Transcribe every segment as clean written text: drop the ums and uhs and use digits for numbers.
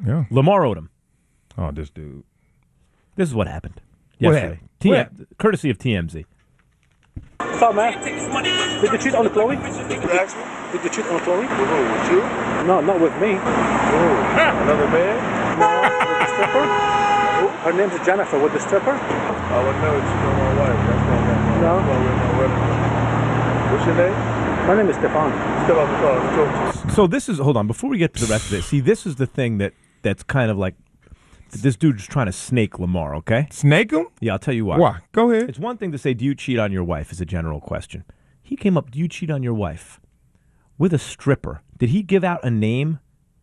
Yeah. Lamar Odom. Oh, this dude. This is what happened What yesterday. Courtesy of TMZ. What's up, man? Did you cheat on Chloe? Did you cheat on Chloe? With you? No, not with me. Another man? No, with the stripper. Her name's Jennifer. With the stripper? I would know it's still my wife. That's not that. No. What's your name? My name is Stefan. Still on the call. So this is, hold on, before we get to the rest of this, see, this is the thing that's kind of like, this dude's trying to snake Lamar, okay? Snake him? Yeah, I'll tell you why. Why? Go ahead. It's one thing to say, do you cheat on your wife, is a general question. He came up, do you cheat on your wife with a stripper? Did he give out a name?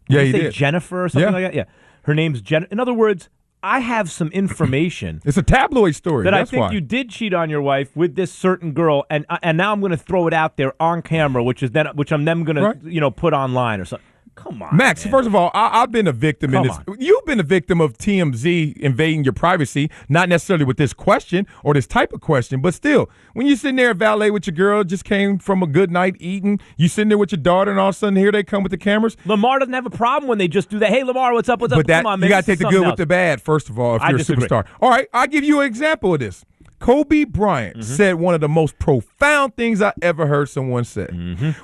Yeah, he say did. Jennifer or something like that? Yeah. Her name's Jen. In other words, I have some information. It's a tabloid story. That That's I think why. you did cheat on your wife with this certain girl, and now I'm going to throw it out there on camera, which I'm then going to put online or something. Come on, Max, man. first of all, I've been a victim in this. Come on. You've been a victim of TMZ invading your privacy, not necessarily with this question or this type of question, but still, when you're sitting there at valet with your girl, just came from a good night eating, you sitting there with your daughter, and all of a sudden here they come with the cameras. Lamar doesn't have a problem when they just do that. Hey, Lamar, what's up? What's But up? that, Come on, you man. got to take the good with the bad, first of all, if you're disagree. a superstar. All right, I'll give you an example of this. Kobe Bryant said one of the most profound things I ever heard someone say.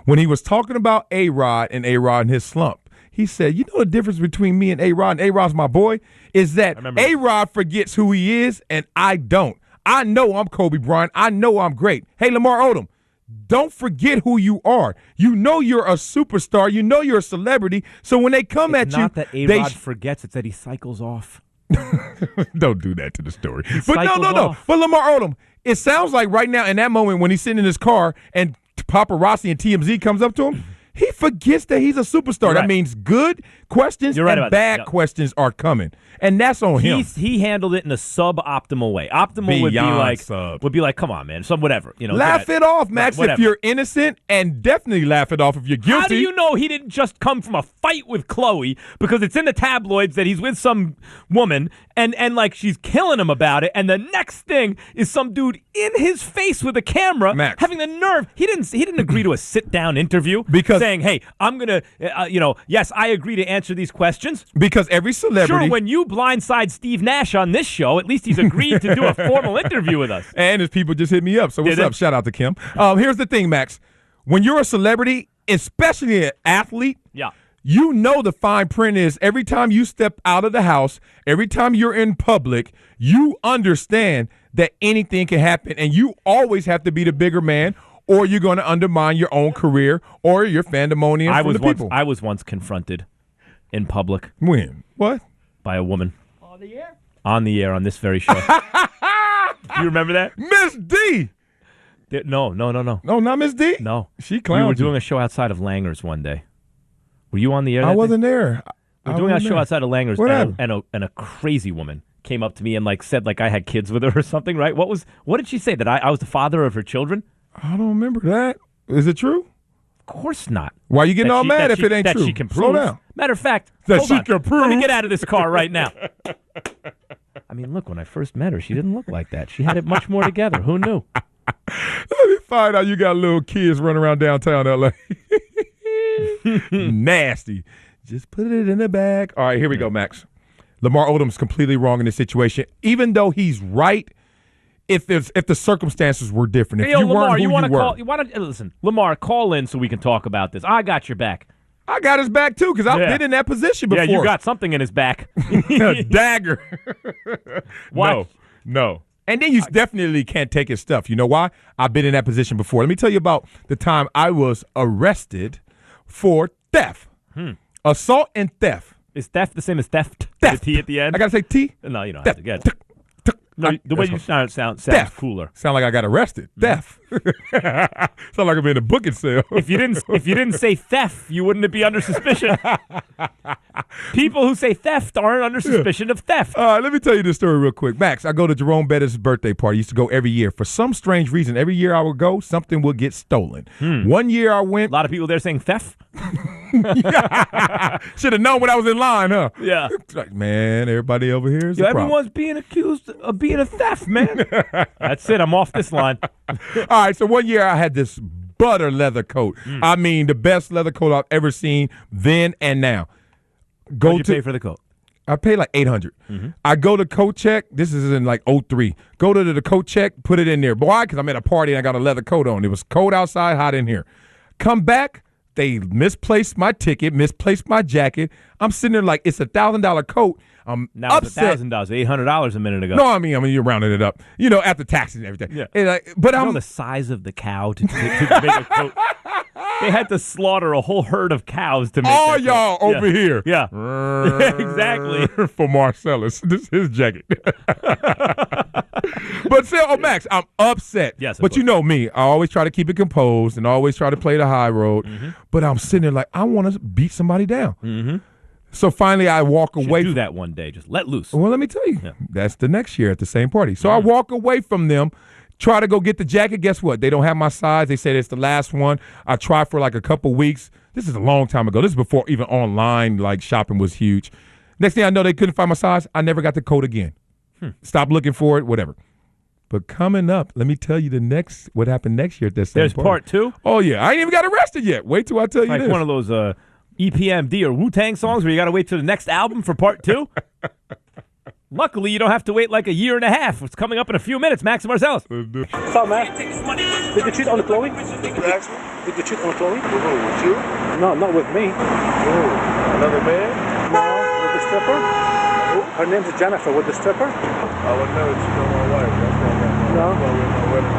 When he was talking about A-Rod and his slump, he said, you know the difference between me and A-Rod, and A-Rod's my boy, is that A-Rod forgets who he is and I don't. I know I'm Kobe Bryant. I know I'm great. Hey, Lamar Odom, don't forget who you are. You know you're a superstar. You know you're a celebrity. So when they come at It's you, not that A-Rod forgets. It's that he cycles off. don't do that to the story. But cycles no. off. But Lamar Odom, it sounds like right now in that moment when he's sitting in his car and paparazzi and TMZ comes up to him, he forgets that he's a superstar. Right. That means good questions and bad questions are coming. And that's on him. He handled it in a suboptimal way. Optimal would be like, come on, man, some whatever. Laugh it off, Max, if you're innocent, and definitely laugh it off if you're guilty. How do you know he didn't just come from a fight with Chloe because it's in the tabloids that he's with some woman and like she's killing him about it, and the next thing is some dude in his face with a camera having the nerve. He didn't agree to a sit-down interview because saying, hey, I'm going to, yes, I agree to answer these questions. Because every celebrity. Sure, when you blindside Steve Nash on this show, at least he's agreed to do a formal interview with us. And his people just hit me up. So what's up? Shout out to Kim. Here's the thing, Max. When you're a celebrity, especially an athlete, you know the fine print is every time you step out of the house, every time you're in public, you understand that anything can happen, and you always have to be the bigger man, or you're going to undermine your own career or your fandemonium from the people. I was once confronted in public. When? What? By a woman. On the air? On the air on this very show. Do you remember that? Miss D! No. No, not Miss D? No. She clowned We were doing a show outside of Langer's one day. Were you on the air? I wasn't there. We were doing a show outside of Langer's, What happened? and a crazy woman came up to me and said I had kids with her or something, right? What did she say? That I was the father of her children? I don't remember that. Is it true? Of course not. Why are you getting all mad if it ain't true? That she can prove. Slow down. Matter of fact, That hold she on. can prove. Let me get out of this car right now. I mean, look, when I first met her, she didn't look like that. She had it much more together. Who knew? Let me find out you got little kids running around downtown L.A. Nasty. Just put it in the bag. All right, here we go, Max. Lamar Odom's completely wrong in this situation. Even though he's right, if the circumstances were different, if Hey, you Lamar, weren't who you want to listen, Lamar, call in so we can talk about this. I got your back. I got his back too because I've been in that position before. Yeah, you got something in his back. A dagger. What? No. And then you definitely can't take his stuff. You know why? I've been in that position before. Let me tell you about the time I was arrested for theft. Assault and theft. Is theft the same as theft? Theft. The T at the end? I got to say T? No, you don't Theft. have to get it. No, the way you sounds Theft. cooler. Sound like I got arrested. Theft. Sound like I'm in a booking cell. If you didn't say theft, you wouldn't be under suspicion. People who say theft aren't under suspicion of theft. Let me tell you this story real quick. Max, I go to Jerome Bettis' birthday party. I ushave to go every year. For some strange reason, every year I would go, something would get stolen. One year I went. A lot of people there saying theft. Should have known when I was in line, huh? Yeah. Like, man, everybody over here is a problem. Everyone's being accused of being a theft, man. That's it. I'm off this line. All right, so one year I had this butter leather coat. I mean, the best leather coat I've ever seen then and now. What'd you pay for the coat? I paid like $800. I go to coat check. This is in like 03. Go to the coat check, put it in there. Why? Because I'm at a party and I got a leather coat on. It was cold outside, hot in here. Come back, they misplaced my ticket, misplaced my jacket. I'm sitting there like it's $1,000 coat. I'm now upset. It's $1,000, $800 a minute ago. No, I mean you're rounding it up. After taxes and everything. Yeah. And, but You I'm know the size of the cow to make a coat. They had to slaughter a whole herd of cows to make all that y'all coat. over here. Yeah. Exactly. For Marcellus. This is his jacket. But still, Max, I'm upset. Yes, but you know me. I always try to keep it composed and always try to play the high road. But I'm sitting there like, I want to beat somebody down. So finally I walk away. Do that one day. Just let loose. Well, let me tell you. Yeah. That's the next year at the same party. So I walk away from them. Try to go get the jacket. Guess what? They don't have my size. They said it's the last one. I tried for like a couple weeks. This is a long time ago. This is before even online like shopping was huge. Next thing I know, they couldn't find my size. I never got the coat again. Stop looking for it, whatever. But coming up, let me tell you what happened next year at that same There's party. part 2? Oh, yeah. I ain't even got arrested yet. Wait till I tell you like this. One of those EPMD or Wu-Tang songs where you got to wait till the next album for part 2? Luckily, you don't have to wait like a year and a half. It's coming up in a few minutes. Max Marcellus. What's up, man? Did you cheat on Chloe? You asked me? Did you cheat on Chloe? With who? With you? No, not with me. Oh, another man? No, with the stripper. Her name's Jennifer. With the stripper. I would know that you know my wife. That's why I got No. my wedding.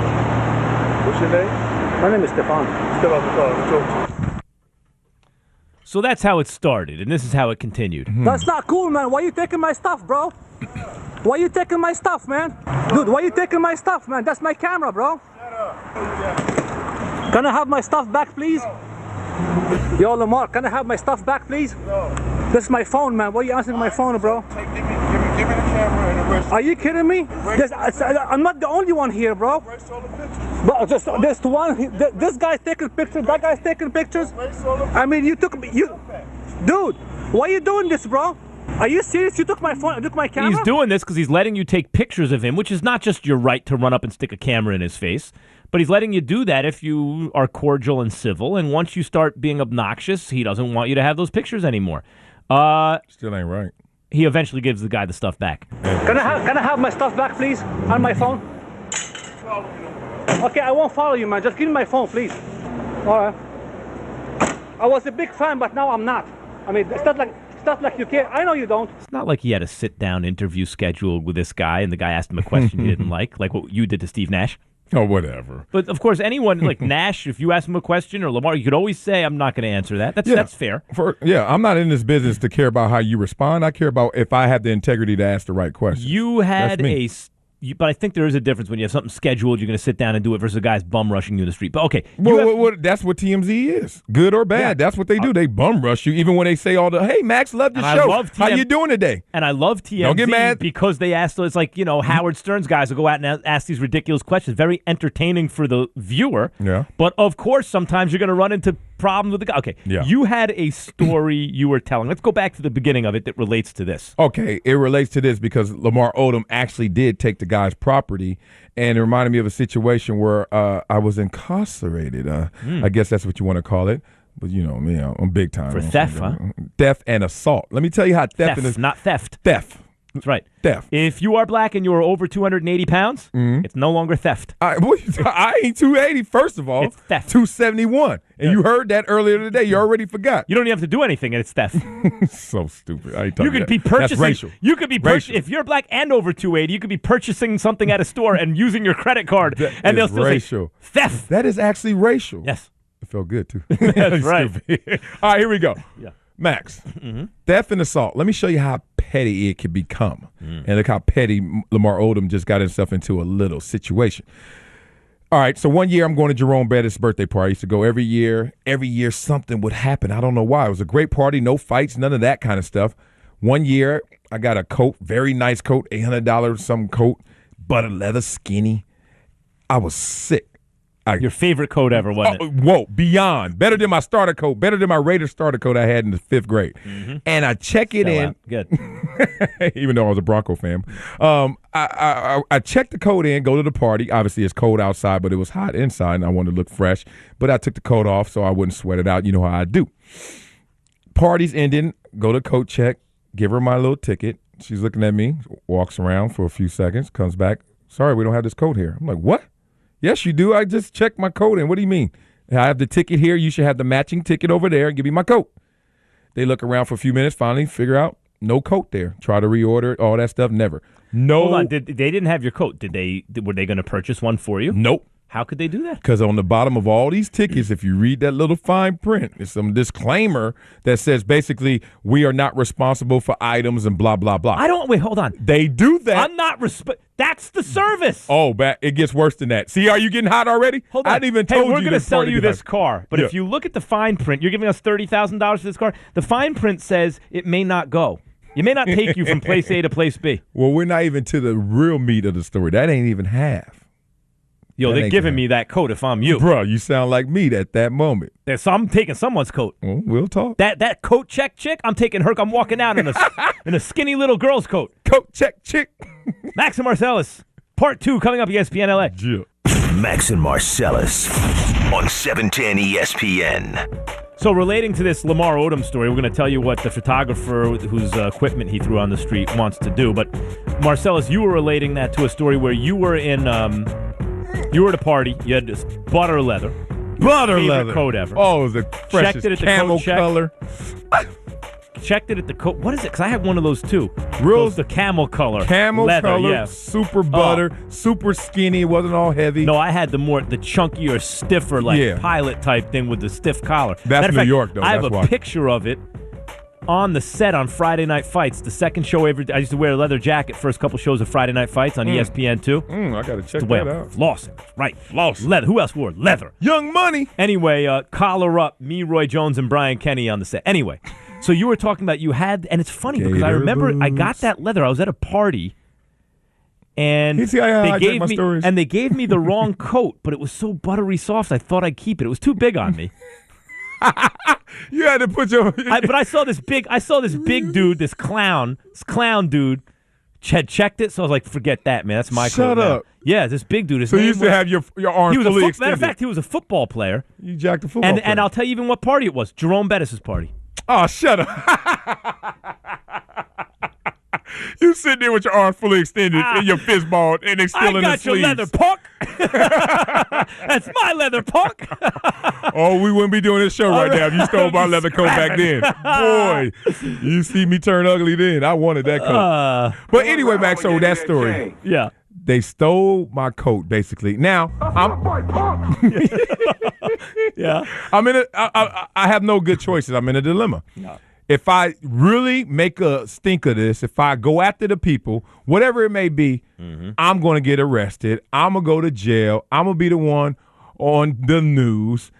What's your name? My name is Stefan. Step out the car. Let's talk to you. So that's how it started, and this is how it continued. That's not cool, man. Why you taking my stuff, bro? Why you taking my stuff, man? Dude, why you taking my stuff, man? That's my camera, bro. Shut up. Can I have my stuff back, please? Yo, Lamar, can I have my stuff back, please? No. This is my phone, man. Why are you answering my phone, bro? Give me the camera and the rest. Are you kidding me? I'm not the only one here, bro. Erase all the pictures. But just this one. This guy's taking pictures. That guy's taking pictures. Erase all the I mean, you took me. Dude, why are you doing this, bro? Are you serious? You took my phone. You took my camera. He's doing this because he's letting you take pictures of him, which is not just your right to run up and stick a camera in his face, but he's letting you do that if you are cordial and civil. And once you start being obnoxious, he doesn't want you to have those pictures anymore. Still ain't right. He eventually gives the guy the stuff back. Can I have my stuff back, please, on my phone? Okay, I won't follow you, man. Just give me my phone, please. All right. I was a big fan, but now I'm not. I mean, it's not like you care. I know you don't. It's not like he had a sit-down interview scheduled with this guy, and the guy asked him a question he didn't like what you did to Steve Nash. Oh, whatever. But, of course, anyone like Nash, if you ask him a question, or Lamar, you could always say, I'm not going to answer that. That's fair. I'm not in this business to care about how you respond. I care about if I have the integrity to ask the right question. You had but I think there is a difference when you have something scheduled, you're going to sit down and do it versus a guy's bum rushing you in the street. But, okay. That's what TMZ is. Good or bad. Yeah. That's what they do. They bum rush you, even when they say all the, hey, Max, love the show. How you doing today? And I love TMZ. Don't get mad. Because they ask, it's like, Howard Stern's guys will go out and ask these ridiculous questions. Very entertaining for the viewer. Yeah. But, of course, sometimes you're going to run into problems with the guy. Okay. Yeah. You had a story you were telling. Let's go back to the beginning of it that relates to this. Okay. It relates to this because Lamar Odom actually did take the guy's property. And it reminded me of a situation where I was incarcerated. I guess that's what you want to call it. But you know me, I'm big time. For theft, huh? Theft and assault. Let me tell you how theft not theft. Theft. That's right. Theft. If you are black and you are over 280 pounds, it's no longer theft. I ain't 280, first of all. It's theft. 271. And you heard that earlier today. You already forgot. You don't even have to do anything, and it's theft. So stupid. I ain't talking You could that. be purchasing. That's racial. You could be if you're black and over 280, you could be purchasing something at a store and using your credit card, and they'll still racial. say theft. That is actually racial. Yes. It felt good, too. That's right. All right, here we go. Yeah. Max, theft and assault. Let me show you how petty it can become. And look how petty Lamar Odom just got himself into a little situation. All right, so one year I'm going to Jerome Bettis' birthday party. I used to go every year. Every year something would happen. I don't know why. It was a great party, no fights, none of that kind of stuff. One year I got a coat, very nice coat, $800 some coat, butter leather, skinny. I was sick. Your favorite coat ever, wasn't it? Whoa, beyond. Better than my starter coat. Better than my Raiders starter coat I had in the 5th grade. And I check it in. Good. Even though I was a Bronco fan. I checked the coat in, go to the party. Obviously, it's cold outside, but it was hot inside, and I wanted to look fresh. But I took the coat off so I wouldn't sweat it out. You know how I do. Party's ending. Go to coat check. Give her my little ticket. She's looking at me. Walks around for a few seconds. Comes back. Sorry, we don't have this coat here. I'm like, what? Yes, you do. I just checked my coat in. What do you mean? I have the ticket here. You should have the matching ticket over there and give me my coat. They look around for a few minutes, finally figure out no coat there. Try to reorder it, all that stuff, never. No. Hold on, they didn't have your coat. Were they going to purchase one for you? Nope. How could they do that? Because on the bottom of all these tickets, if you read that little fine print, there's some disclaimer that says basically we are not responsible for items and blah, blah, blah. Wait, hold on. They do that. I'm not that's the service. Oh, it gets worse than that. See, are you getting hot already? Hold on. I didn't even told you. We're going to sell you this car, but if you look at the fine print, you're giving us $30,000 for this car. The fine print says it may not go. It may not take you from place A to place B. Well, we're not even to the real meat of the story. That ain't even half. Yo, they're giving me that coat if I'm you. Bro, you sound like me at that moment. So I'm taking someone's coat. Well, we'll talk. That coat check chick, I'm taking her. I'm walking out in a skinny little girl's coat. Coat check chick. Max and Marcellus, part 2 coming up ESPN LA. Yeah. Max and Marcellus on 710 ESPN. So relating to this Lamar Odom story, we're going to tell you what the photographer whose equipment he threw on the street wants to do. But Marcellus, you were relating that to a story where you were you were at a party. You had this butter leather. Butter favorite leather. coat ever. Oh, it was the freshest Checked it at the camel coat check. color. Checked it at the coat. What is it? Because I have one of those too. Real the camel color. Camel leather, color, yeah. super butter, super skinny. It wasn't all heavy. No, I had the chunkier, stiffer, pilot type thing with the stiff collar. That's Matter of New fact, York, though. I have That's a why. picture of it on the set on Friday Night Fights. The second show ever. I used to wear a leather jacket first couple shows of Friday Night Fights on ESPN 2. I got to check The way that I'm out. flossing. Right. Leather. Who else wore leather? Young Money. Anyway, collar up, me, Roy Jones, and Brian Kenny on the set. Anyway, so you were talking about you had, and it's funny because I Gator remember I boots. got that leather. I was at a party, and You see how I hijack my stories? they gave me the wrong coat, but it was so buttery soft. I thought I'd keep it. It was too big on me. You had to put your. But I saw this big dude, this clown dude. Had checked it, so I was like, forget that, man. That's my coat. Shut now. up. Yeah, this big dude. So you used to have your arm he was fully matter extended. of fact, he was a football player. You jacked the football And player. I'll tell you even what party it was. Jerome Bettis' party. Oh, shut up. You sitting there with your arms fully extended and your fist balled and they still I in the got your sleeves. leather, punk. That's my leather, punk. Oh, we wouldn't be doing this show right now if you stole my leather coat back then. Boy, you see me turn ugly then. I wanted that coat. But anyway, Max, so that story. Yeah. They stole my coat, basically. Now, Yeah. I have no good choices. I'm in a dilemma. No. If I really make a stink of this, if I go after the people, whatever it may be, I'm going to get arrested. I'm going to go to jail. I'm going to be the one on the news.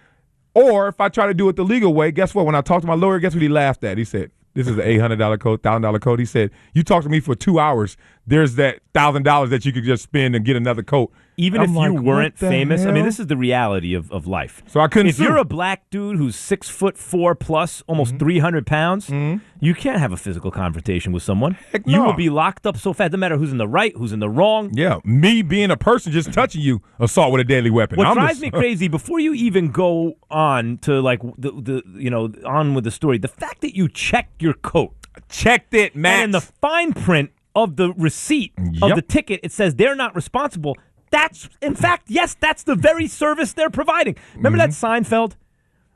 Or if I try to do it the legal way, guess what? When I talked to my lawyer, guess what he laughed at? He said, this is an $800 coat, $1,000 coat. He said, you talk to me for 2 hours, there's that $1,000 that you could just spend and get another coat. Even I'm if like, you weren't what the famous, I hell? mean, this is the reality of life. So I couldn't If sue. you're a black dude who's 6'4" plus, almost 300 pounds, you can't have a physical confrontation with someone. Heck You no. will be locked up so fast. Doesn't matter who's in the right, who's in the wrong. Yeah, me being a person just touching you, assault with a deadly weapon. What I'm drives me crazy, before you even go on to like on with the story, the fact that you checked your coat. Checked it, Max. And in the fine print of the receipt of Yep. the ticket, it says they're not responsible. That's, in fact, yes, that's the very service they're providing. Remember that Seinfeld?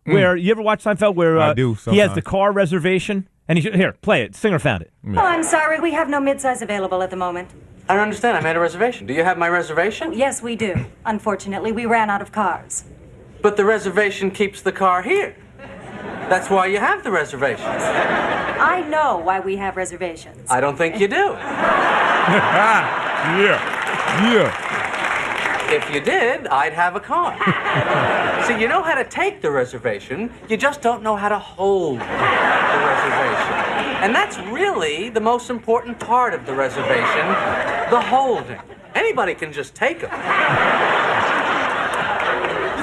Where, you ever watch Seinfeld where I do he has sometimes. the car reservation? And here, play it. Singer found it. Oh, I'm sorry. We have no midsize available at the moment. I don't understand. I made a reservation. Do you have my reservation? Yes, we do. Unfortunately, we ran out of cars. But the reservation keeps the car here. That's why you have the reservations. I know why we have reservations. I don't think you do. Yeah. If you did, I'd have a car. See, you know how to take the reservation, you just don't know how to hold the reservation. And that's really the most important part of the reservation, the holding. Anybody can just take them.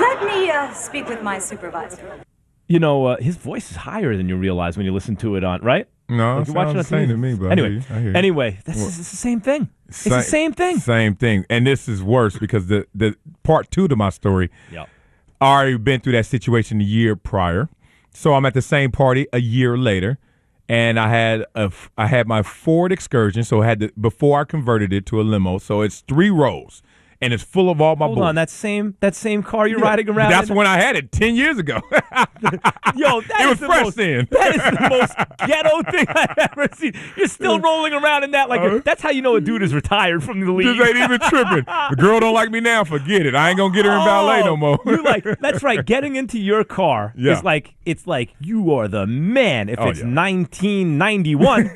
Let me speak with my supervisor. You know, his voice is higher than you realize when you listen to it on, right? No, Like it you're watching sounds the on same TV. to me, but Anyway, I hear you. anyway, it's the same thing. It's the same thing. Same thing. And this is worse because the part 2 to my story, Yep. I already been through that situation the year prior. So I'm at the same party a year later, and I had my Ford Excursion. So before I converted it to a limo. So it's 3 rows. And it's full of all my boys. Hold on, that same car you're riding around. That's when I had it 10 years ago. Yo, it was fresh then. That is the most ghetto thing I've ever seen. You're still rolling around in that that's how you know a dude is retired from the league. Just ain't even tripping. The girl don't like me now. Forget it. I ain't gonna get her in valet no more. That's right. Getting into your car is like it's like you are the man. If it's 1991.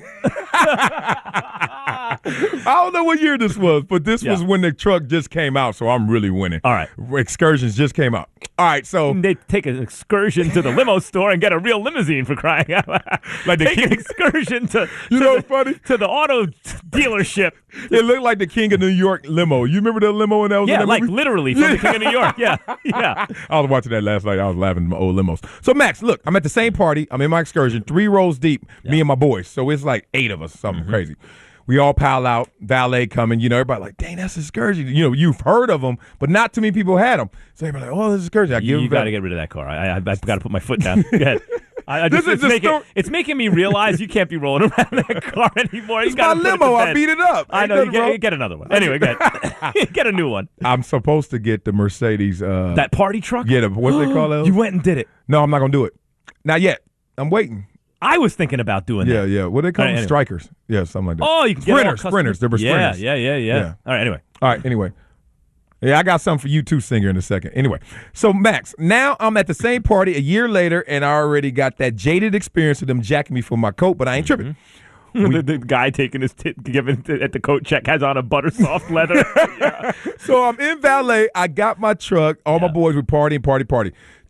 I don't know what year this was, but this was when the truck just came out, so I'm really winning. All right. Excursions just came out. All right, so they take an excursion to the limo store and get a real limousine for crying out loud. Like take an excursion to funny? To the auto dealership. It looked like the King of New York limo. You remember that limo? And that was in that like movie? literally from the King of New York. Yeah. I was watching that last night. I was laughing at my old limos. So Max, look, I'm at the same party. I'm in my excursion, 3 rows deep. Me and my boys. So it's like 8 of us, something crazy. We all pile out, valet coming, everybody like, dang, that's excursion. You've heard of them, but not too many people had them. So everybody like, oh, this is excursion. You got to get rid of that car. I've got to put my foot down. Go ahead. It's making me realize you can't be rolling around that car anymore. It's my limo. I beat it up. I know. You get another one. Anyway, go ahead. Get a new one. I'm supposed to get the Mercedes. That party truck? Yeah, what do they call those? You went and did it. No, I'm not going to do it. Not yet. I'm waiting. I was thinking about doing that. Yeah. What do they call them? Anyway. Strikers. Yeah, something like that. Oh, you can get sprinters. They were sprinters. Yeah. All right, anyway. Yeah, I got something for you too, Singer, in a second. Anyway, so Max, now I'm at the same party a year later, and I already got that jaded experience of them jacking me for my coat, but I ain't tripping. The guy taking giving at the coat check has on a butter soft leather. So I'm in valet. I got my truck. All my boys were party.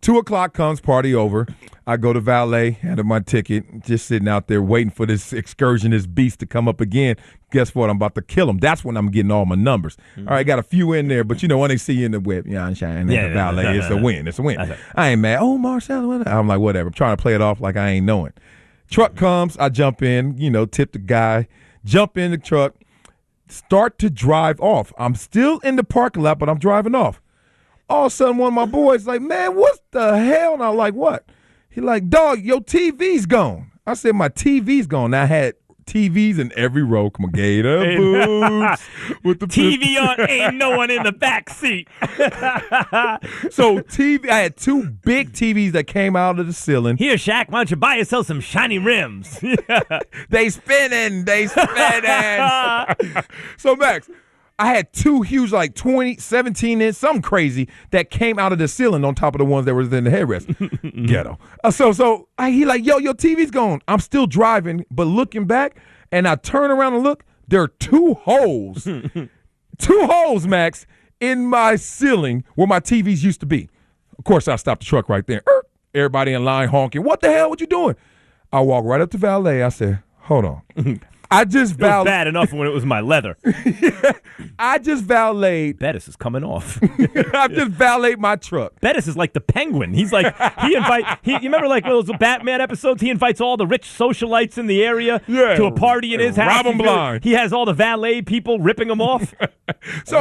2 o'clock comes, party over. I go to valet, handed my ticket, just sitting out there waiting for this excursion, this beast to come up again. Guess what? I'm about to kill him. That's when I'm getting all my numbers. All right, got a few in there, but when they see you in the web, I'm shining at the valet. It's a win. It's a win. I ain't mad. Oh, Marcellus. I'm like, whatever. I'm trying to play it off like I ain't knowing. Truck comes, I jump in, tip the guy, jump in the truck, start to drive off. I'm still in the parking lot, but I'm driving off. All of a sudden, one of my boys like, man, what the hell? And I'm like, what? He like, dog, your TV's gone. I said, my TV's gone. Now, I had TVs in every row. Come on, Gator boots. With the TV on, ain't no one in the back seat. So I had 2 big TVs that came out of the ceiling. Here, Shaq, why don't you buy yourself some shiny rims? They spinning. So, Max, I had 2 huge, like 20, 17 inch, something crazy that came out of the ceiling on top of the ones that was in the headrest. Ghetto. He like, yo, your TV's gone. I'm still driving, but looking back, and I turn around and look, there are 2 holes. 2 holes, Max, in my ceiling where my TVs used to be. Of course, I stopped the truck right there. Everybody in line honking. What the hell? What you doing? I walk right up to valet. I said, hold on. I just valeted. It was bad enough when it was my leather. I just valeted. Bettis is coming off. I just valeted my truck. Bettis is like the Penguin. He's like, you remember like those Batman episodes? He invites all the rich socialites in the area to a party in his house. Rob 'em blind. He has all the valet people ripping him off. So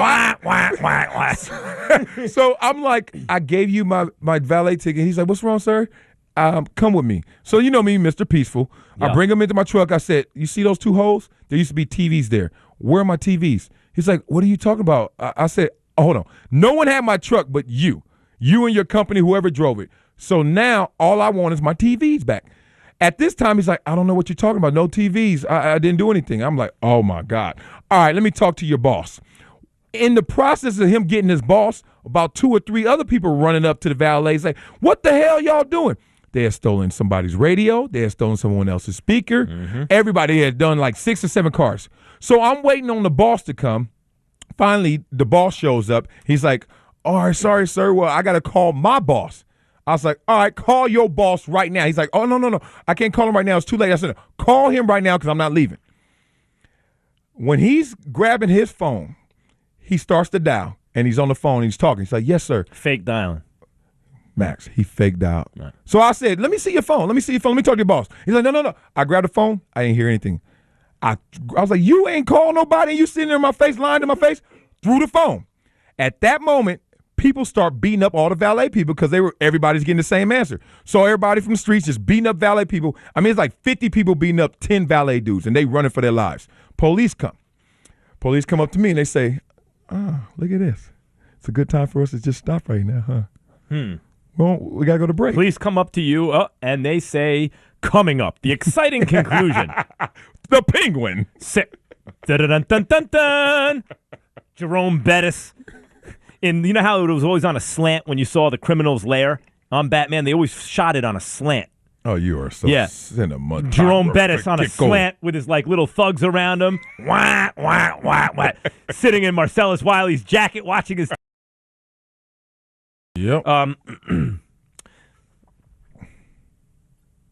so I'm like, I gave you my valet ticket. He's like, what's wrong, sir? Come with me. So you know me, Mr. Peaceful. Yeah. I bring him into my truck. I said, you see those 2 holes? There used to be TVs there. Where are my TVs? He's like, what are you talking about? I said, hold on. No one had my truck but you. You and your company, whoever drove it. So now all I want is my TVs back. At this time, he's like, I don't know what you're talking about. No TVs. I didn't do anything. I'm like, oh, my God. All right, let me talk to your boss. In the process of him getting his boss, about 2 or 3 other people running up to the valet. He's like, what the hell y'all doing? They had stolen somebody's radio. They had stolen someone else's speaker. Mm-hmm. Everybody had done like 6 or 7 cars. So I'm waiting on the boss to come. Finally, the boss shows up. He's like, all right, sorry, sir. Well, I got to call my boss. I was like, all right, call your boss right now. He's like, oh, no. I can't call him right now. It's too late. I said, call him right now because I'm not leaving. When he's grabbing his phone, he starts to dial, and he's on the phone. And he's talking. He's like, yes, sir. Fake dialing. Max, he faked out. Right. So I said, let me see your phone. Let me talk to your boss. He's like, no. I grabbed the phone. I didn't hear anything. I was like, you ain't called nobody. And you sitting there in my face, lying to my face. Threw the phone. At that moment, people start beating up all the valet people because everybody's getting the same answer. So everybody from the streets just beating up valet people. I mean, it's like 50 people beating up 10 valet dudes, and they running for their lives. Police come. Police come up to me, and they say, look at this. It's a good time for us to just stop right now, huh? Well, we got to go to break. Police come up to you, and they say, coming up, the exciting conclusion. The Penguin. Dun-dun-dun-dun-dun. Jerome Bettis. You know how it was always on a slant when you saw the criminal's lair on Batman? They always shot it on a slant. Oh, you are so cinema. Jerome Bettis on a slant with his little thugs around him. Wah, wah, wah, wah. Sitting in Marcellus Wiley's jacket watching his... Yep.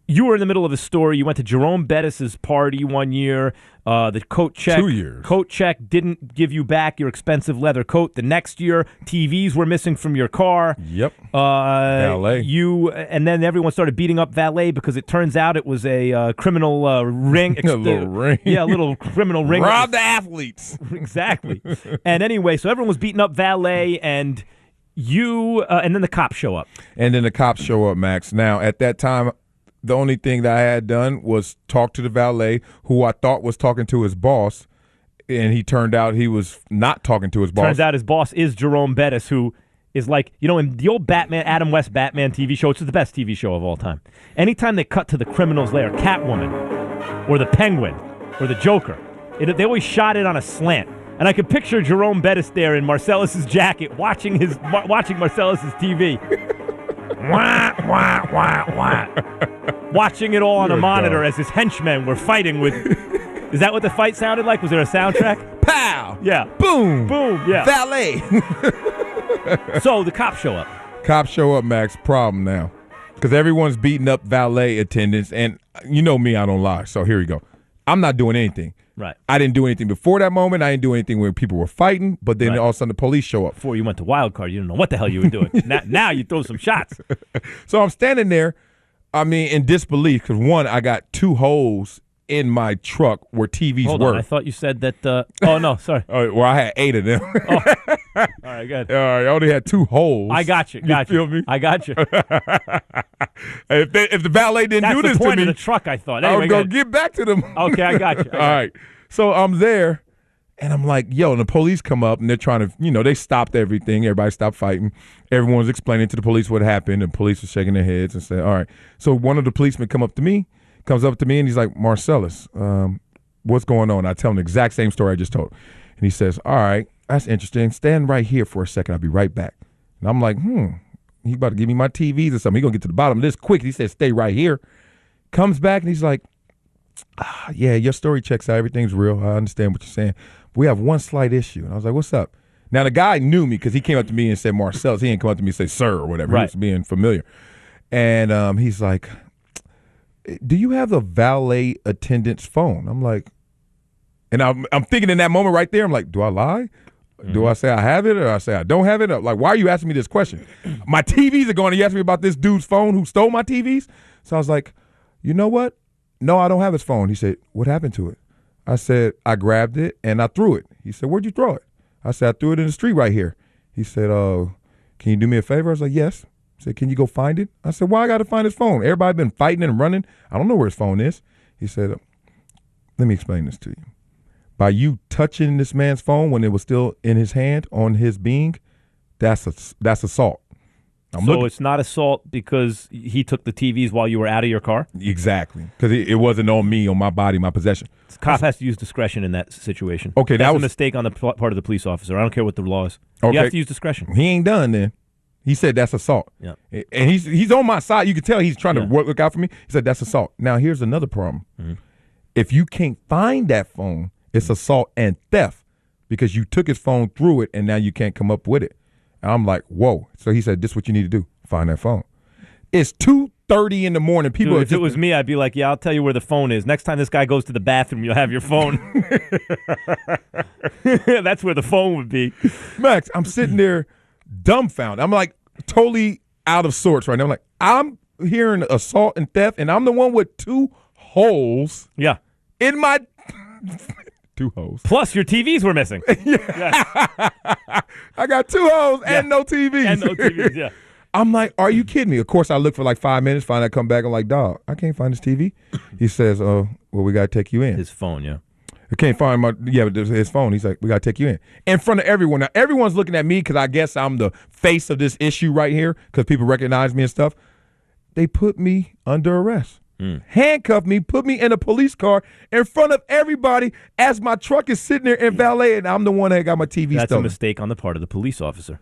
You were in the middle of a story. You went to Jerome Bettis's party one year. The coat check. 2 years. Coat check didn't give you back your expensive leather coat. The next year, TVs were missing from your car. Yep. Valet. And then everyone started beating up Valet because it turns out it was a criminal ring. A little ring. Yeah, a little criminal ring. Rob the athletes. Exactly. And anyway, so everyone was beating up Valet, and and then the cops show up. And then the cops show up, Max. Now, at that time, the only thing that I had done was talk to the valet, who I thought was talking to his boss, and he turned out he was not talking to his boss. Turns out his boss is Jerome Bettis, who is in the old Adam West Batman TV show, which is the best TV show of all time. Anytime they cut to the criminal's lair, Catwoman, or the Penguin, or the Joker, they always shot it on a slant. And I could picture Jerome Bettis there in Marcellus's jacket watching Marcellus's TV. Wah, wah, wah, wah. Watching it all on a monitor as his henchmen were fighting with... Is that what the fight sounded like? Was there a soundtrack? Pow! Yeah. Boom! Boom, yeah. Valet! So the cops show up. Cops show up, Max. Problem now. Because everyone's beating up valet attendants, and you know me, I don't lie. So here we go. I'm not doing anything. Right. I didn't do anything before that moment. I didn't do anything when people were fighting, but then all of a sudden the police show up. Before you went to Wild Card, you didn't know what the hell you were doing. now you throw some shots. So I'm standing there, in disbelief, because one, I got 2 holes in my truck where TVs Hold were. on, I thought you said that. Oh, no, sorry. Well, I had 8 of them. All right, good. I only had 2 holes. I got you. You feel me? I got you. If the valet didn't do this to me. That's the point of the truck, I thought. Anyway, I was going to get back to them. Okay, I got you. All right. So I'm there, and I'm like, yo, and the police come up, and they're trying to, they stopped everything. Everybody stopped fighting. Everyone's explaining to the police what happened, and police were shaking their heads and said, all right. So one of the policemen comes up to me, and he's like, Marcellus, what's going on? I tell him the exact same story I just told. And he says, all right, that's interesting. Stand right here for a second. I'll be right back. And I'm like, he about to give me my TVs or something. He's going to get to the bottom of this quick. He said, stay right here. Comes back, and he's like, yeah, your story checks out. Everything's real. I understand what you're saying. But we have one slight issue. And I was like, what's up? Now, the guy knew me because he came up to me and said Marcellus. He didn't come up to me and say sir or whatever. Right. He was being familiar. And he's like, do you have the valet attendant's phone? I'm like, and I'm thinking in that moment right there, I'm like, do I lie? Mm-hmm. Do I say I have it or I say I don't have it? Like, why are you asking me this question? My TVs are going to ask me about this dude's phone who stole my TVs? So I was like, you know what? No, I don't have his phone. He said, what happened to it? I said, I grabbed it and I threw it. He said, where'd you throw it? I said, I threw it in the street right here. He said, can you do me a favor? I was like, yes. He said, can you go find it? I said, why I got to find his phone? Everybody been fighting and running. I don't know where his phone is. He said, let me explain this to you. By you touching this man's phone when it was still in his hand, on his being, that's assault. It's not assault because he took the TVs while you were out of your car? Exactly. Because it wasn't on me, on my body, my possession. The cop has to use discretion in that situation. Okay, that's a mistake on the part of the police officer. I don't care what the law is. Okay. You have to use discretion. He ain't done then. He said that's assault. Yeah. And he's on my side. You can tell he's trying to look out for me. He said that's assault. Now, here's another problem. Mm-hmm. If you can't find that phone, it's assault and theft because you took his phone, threw it, and now you can't come up with it. And I'm like, whoa. So he said, this is what you need to do. Find that phone. It's 2:30 in the morning. People Dude, if it was me, I'd be like, yeah, I'll tell you where the phone is. Next time this guy goes to the bathroom, you'll have your phone. That's where the phone would be. Max, I'm sitting there dumbfounded. I'm like totally out of sorts right now. I'm like, I'm hearing assault and theft, and I'm the one with 2 holes in my 2 hoes. Plus, your TVs were missing. I got 2 hoes and no TVs. And no TVs, yeah. I'm like, are you kidding me? Of course, I look for like 5 minutes, finally I come back. I'm like, dog, I can't find this TV. He says, well, we got to take you in. His phone, yeah. I can't find his phone. He's like, we got to take you in front of everyone. Now, everyone's looking at me because I guess I'm the face of this issue right here because people recognize me and stuff. They put me under arrest. Handcuffed me, put me in a police car in front of everybody as my truck is sitting there in valet, and I'm the one that got my TV That's stolen. a mistake on the part of the police officer.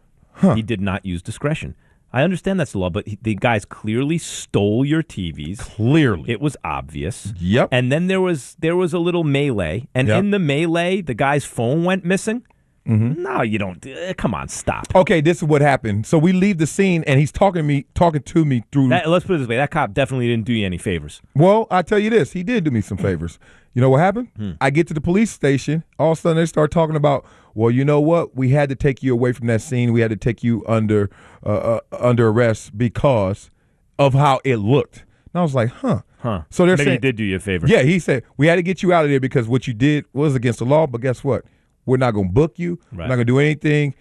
He did not use discretion. I understand that's the law, but the guys clearly stole your TVs. Clearly. It was obvious. Yep. And then there was a little melee, and in the melee, the guy's phone went missing. No, you don't. Come on, stop. Okay, this is what happened. So we leave the scene, and he's talking to me through. Let's put it this way: that cop definitely didn't do you any favors. Well, I tell you this, he did do me some favors. You know what happened? I get to the police station. All of a sudden, they start talking about, well, you know what? We had to take you away from that scene. We had to take you under arrest because of how it looked. And I was like, huh. So they're Maybe saying he did do you a favor. Yeah, he said we had to get you out of there because what you did was against the law. But guess what? We're not going to book you. Right. We're not going to do anything.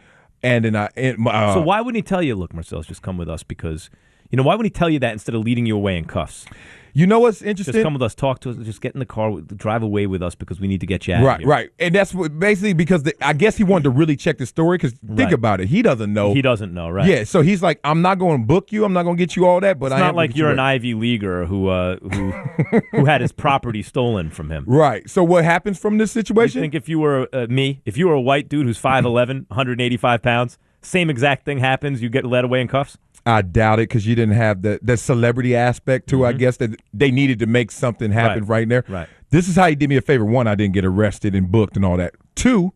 And then so why wouldn't he tell you, look, Marcellus, just come with us because, why wouldn't he tell you that instead of leading you away in cuffs? You know what's interesting? Just come with us, talk to us, just get in the car, drive away with us because we need to get you out of here. Right. And that's what basically because I guess he wanted to really check the story because think about it. He doesn't know. He doesn't know, right? Yeah, so he's like, I'm not going to book you. I'm not going to get you all that. But it's not like you're an Ivy Leaguer who had his property stolen from him. Right. So what happens from this situation? You think if you were if you were a white dude who's 5'11", 185 pounds, same exact thing happens, you get led away in cuffs? I doubt it because you didn't have the celebrity aspect to it. I guess that they needed to make something happen right there. Right. This is how he did me a favor. 1, I didn't get arrested and booked and all that. 2,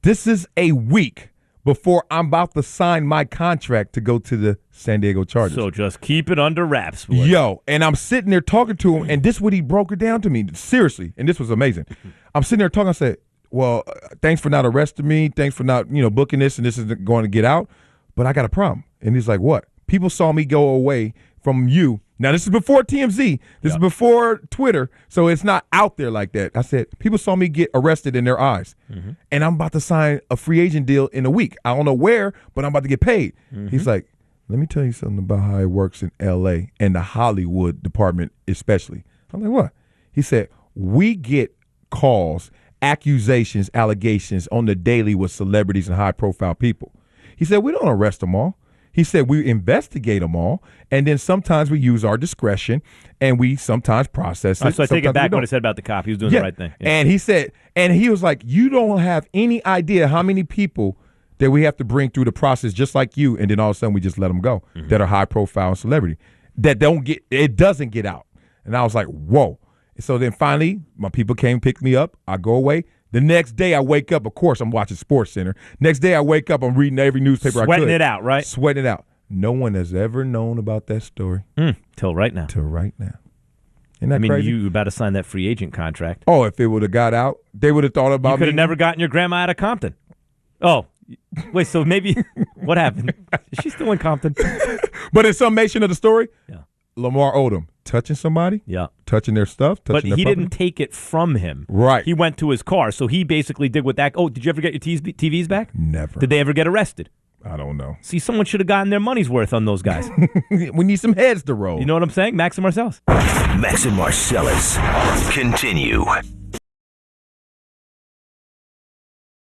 this is a week before I'm about to sign my contract to go to the San Diego Chargers. So just keep it under wraps, boy. Yo, and I'm sitting there talking to him, and this is what he broke it down to me. Seriously, and this was amazing. I'm sitting there talking. I said, well, thanks for not arresting me. Thanks for not, booking this, and this isn't going to get out. But I got a problem. And he's like, what? People saw me go away from you. Now, this is before TMZ. This is before Twitter, so it's not out there like that. I said, people saw me get arrested in their eyes, and I'm about to sign a free agent deal in a week. I don't know where, but I'm about to get paid. He's like, let me tell you something about how it works in L.A. and the Hollywood department especially. I'm like, what? He said, we get calls, accusations, allegations on the daily with celebrities and high-profile people. He said, we don't arrest them all. He said, we investigate them all, and then sometimes we use our discretion, and we sometimes process it. So I take it back what I said about the cop. He was doing the right thing. Yeah. And he said, and he was like, you don't have any idea how many people that we have to bring through the process just like you, and then all of a sudden we just let them go that are high-profile and celebrity that doesn't get out. And I was like, whoa. So then finally, my people came pick me up. I go away. The next day I wake up, of course, I'm watching SportsCenter. Next day I wake up, I'm reading every newspaper I could. Sweating it out, right? Sweating it out. No one has ever known about that story. Till right now. Isn't that crazy? You were about to sign that free agent contract. Oh, if it would have got out, they would have thought about me. You could have never gotten your grandma out of Compton. Oh, wait, so maybe what happened? Is she still in Compton? But in summation of the story, yeah. Lamar Odom touching somebody, touching their stuff, touching their But he property. didn't take it from him. Right. He went to his car, so he basically did what that. Oh, did you ever get your TVs back? Never. Did they ever get arrested? I don't know. See, someone should have gotten their money's worth on those guys. We need some heads to roll. You know what I'm saying? Max and Marcellus. Max and Marcellus continue.